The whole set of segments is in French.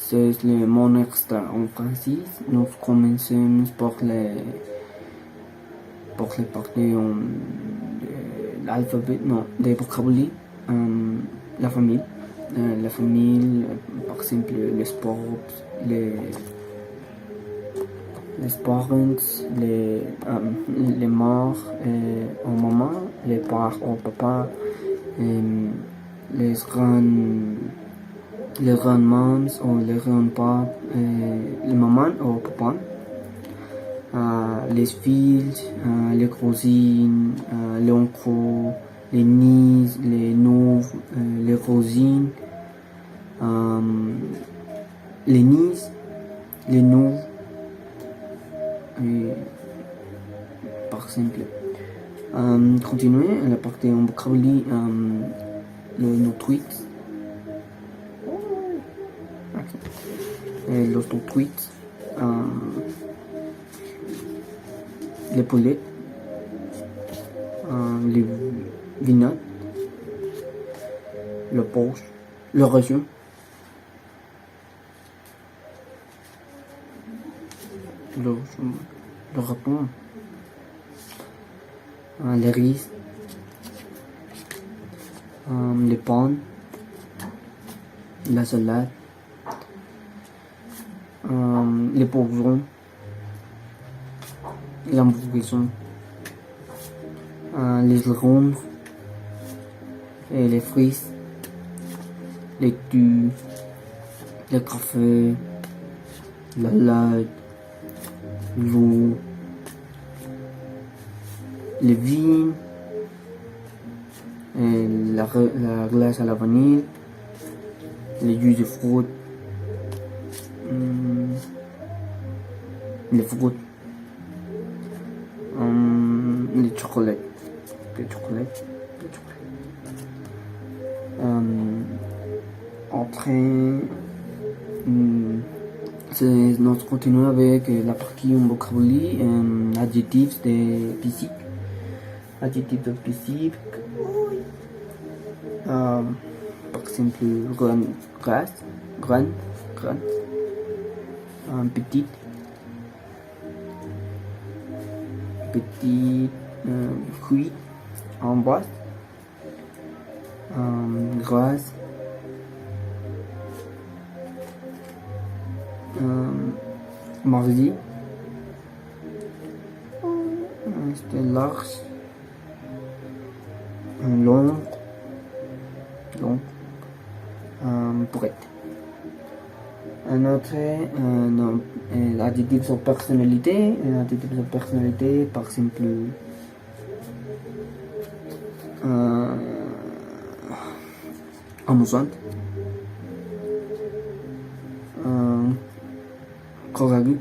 c'est le mot extra en français. Nous commençons pour les parties de l'alphabet, non, des vocabulaires, la famille. La famille, par exemple, les sports, les parents, les mères ou maman, les pères ou papa, les grands-mams ou les grands-pères, les mamans ou papa, les filles, les cousines, les oncles, les nièces, les neveux, les cousines, les nièces, les neveux, par exemple. Continuer la partie en vocabulaire, nos tweets. Los tweets, les poulets, les vignettes, le poche, le région, le rapport, les riz, les pommes, la salade, les poivrons, l'hamburguesson, les légumes et les fruits, les thés, le café, la lait, l'eau, les vins, et la glace à la vanille, les jus de fruits, les fruits, les chocolats, Après, nous continuons avec la partie en vocabulaire, adjectifs de physique. Adjectifs de physique, par exemple, grand, petit, cuit, en bas, grasse, mardi, c'était large, long, prête. Un autre adjectif sur personnalité, par exemple, amusante, corageuse,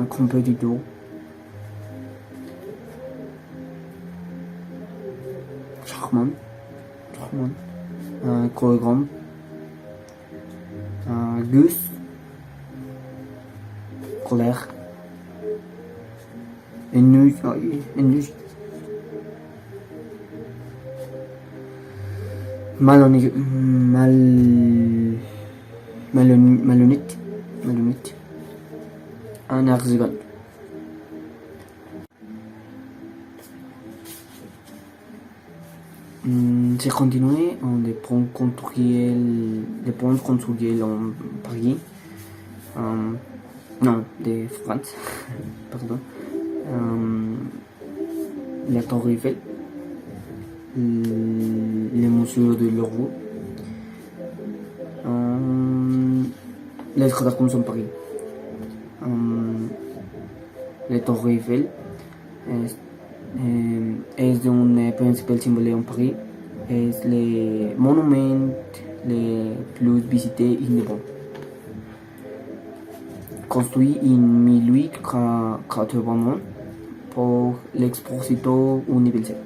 compétiteur, charmant, cohérent, gus, colère, ennui, malhonnête, un arrogant. J'ai continué en des points conjugués en Paris, non, de France, pardon, la Tour Eiffel, les musées de Louvre, les catacombes en Paris, la Tour Eiffel es un principal símbolo en Paris, es le monument le plus visité en le monde. Construit en 1881 pour l'expositeur universel.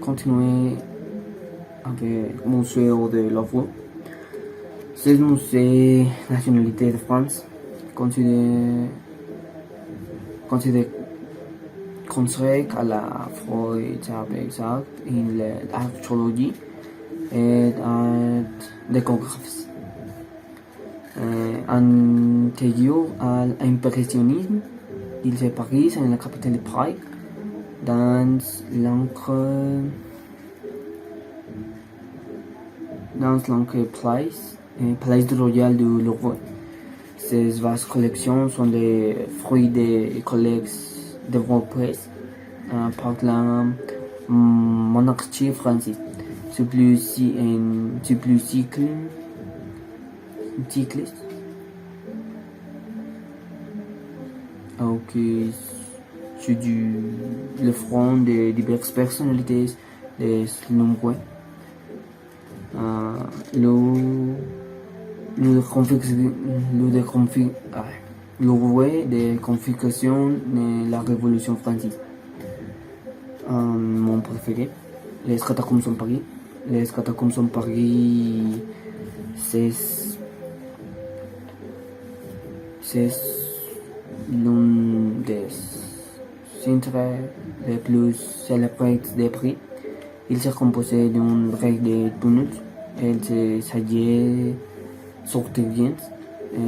Continuer avec le musée de Louvre. C'est le musée nationalité de France, considéré construit à la fois exact in l'archéologie et l'art décographie. Antérieur à l'impressionnisme, il s'est Paris, en la capitale de Prague, dans l'encre place royale de Louvre. Ces vastes collections sont les fruits des collègues développés par la monarchie française. Cyclistes. Okay, sur le front de diverses personnalités des nombreux. Le roi de configuration de la Révolution française. Mon préféré, les catacombes sont Paris. Les catacombes sont Paris, c'est l'un des centres les plus célébrés des prix. Il s'est composé d'une règle de tunnels. Elle s'agit souterraine,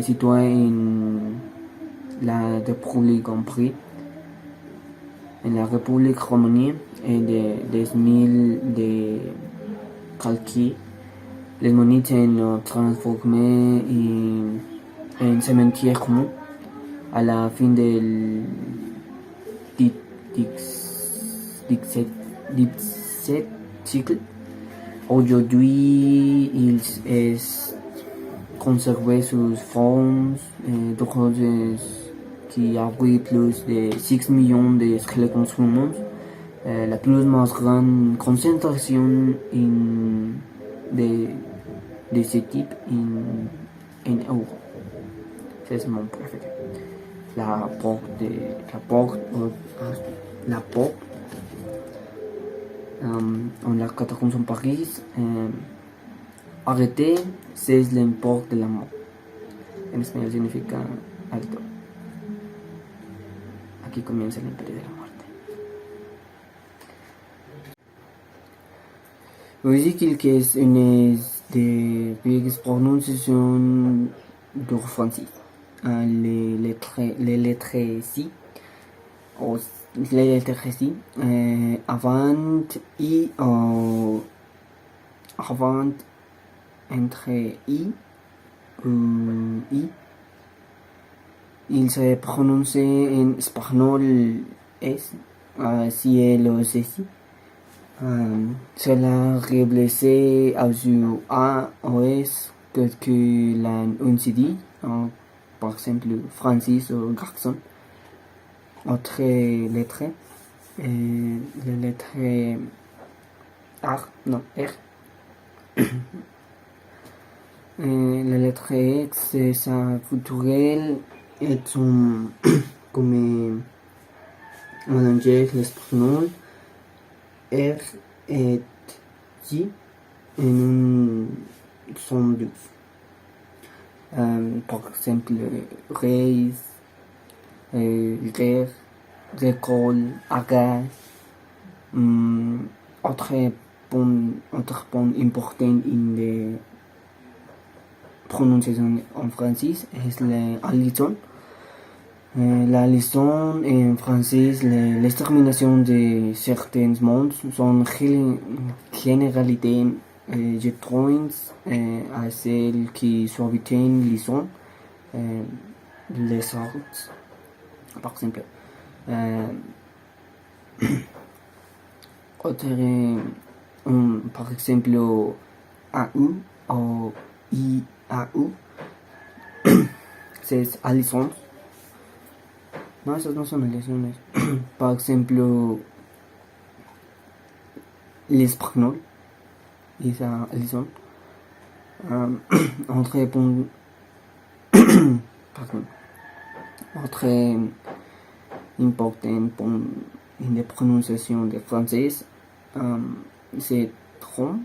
située en la République en Prix. En la République romaine et des milles de calquier. Les monnaies sont transformées en cimetière commun à la fin du XVIIe siècle. Aujourd'hui, il est conservé sous forme douloureuse qui abrite plus de 6 millions de squelettes humains. La plus grande concentration de ce type en Europe. C'est mon préféré. La porte en la catacombe de Paris. Arrêté, c'est la porte de la mort. En espagnol significa alto. Aquí comienza el imperio de la muerte. Voici quelques-unes des vieilles prononciations du français. Les lettres ici, avant i, avant entre i, il se prononce en espagnol es, si elle aussi. Cela reblessé sur a o s que l'on se dit, par exemple Francis ou garçon. Autre lettre, la lettre R. La lettre X, c'est sa culturelle et son comme mélanger l'espagnol. R et J en un son douce. Par exemple, reis, guerre, récolte, agar. Autre point important en la prononciation en français est la liaison. La liaison en français, les terminations de certains mots sont généralité jointes à celles qui suavitent liaison. Les sortes, par exemple. Par exemple, AU ou IAU, c'est Alison. No, esas no son aliaciones. Par ejemplo, el español, esa alison. Entre important point en la prononciation de français, c'est tronc.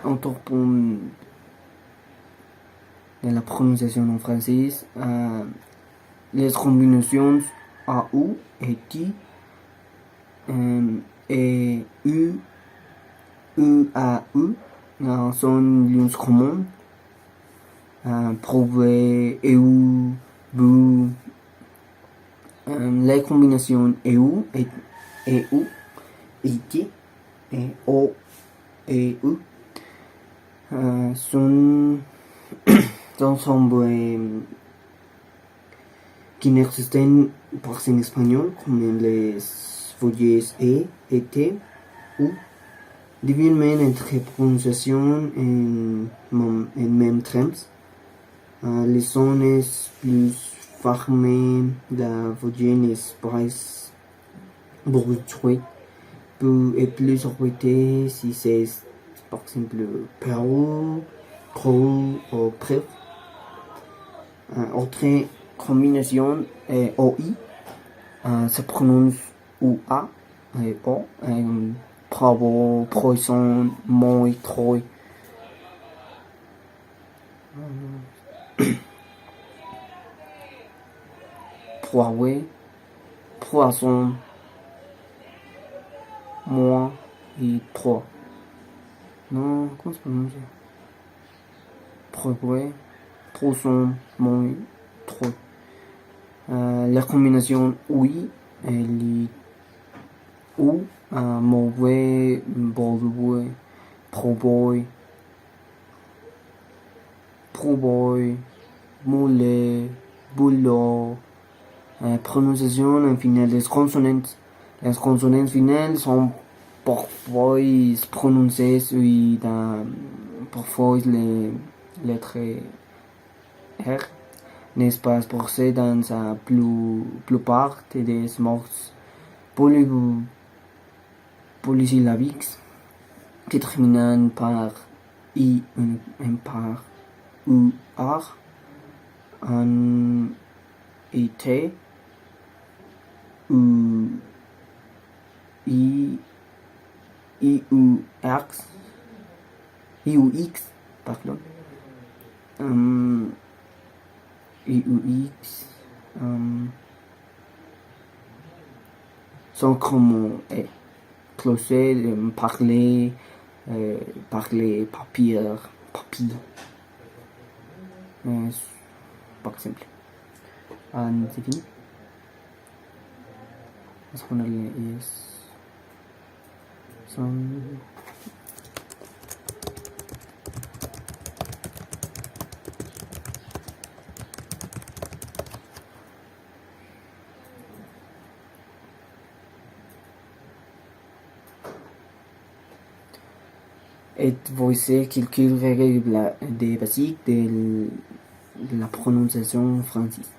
entreprendre dans la prononciation en français, les combinaisons AU et TI et UAU sont l'une commune. Prouver, EU, BU, les combinaisons EU et EU, IT et O et U sont ensembles qui n'existent pas en espagnol, comme les voyelles E et T, U. Divinement entre prononciations en même temps. Les sons plus fermés, la voyelle est bruite, et plus répétée si c'est par exemple Pérou, Pro ou Pré. Autre combinaison est OI, se prononce OA et O, bravo, poisson, moi, trop. Poids, poisson, moi et trois. Non, comment ça prononce? Poids, poisson, moi, trois. La combinaison oui, elle est ou, mauvais, boy, pro boy, moule, boulot. Prononciation finale des consonantes. Les consonantes finales sont parfois prononcées parfois les lettres R, n'est-ce pas prononcées dans la plupart des mots polysyllabiques qui terminent par I et par UR, en IT, IUX, pardon, IUX, sont comme closer, parler, papier, par exemple. C'est fini. Sebenarnya yes. Et voici quelques règles des basiques de la prononciation française.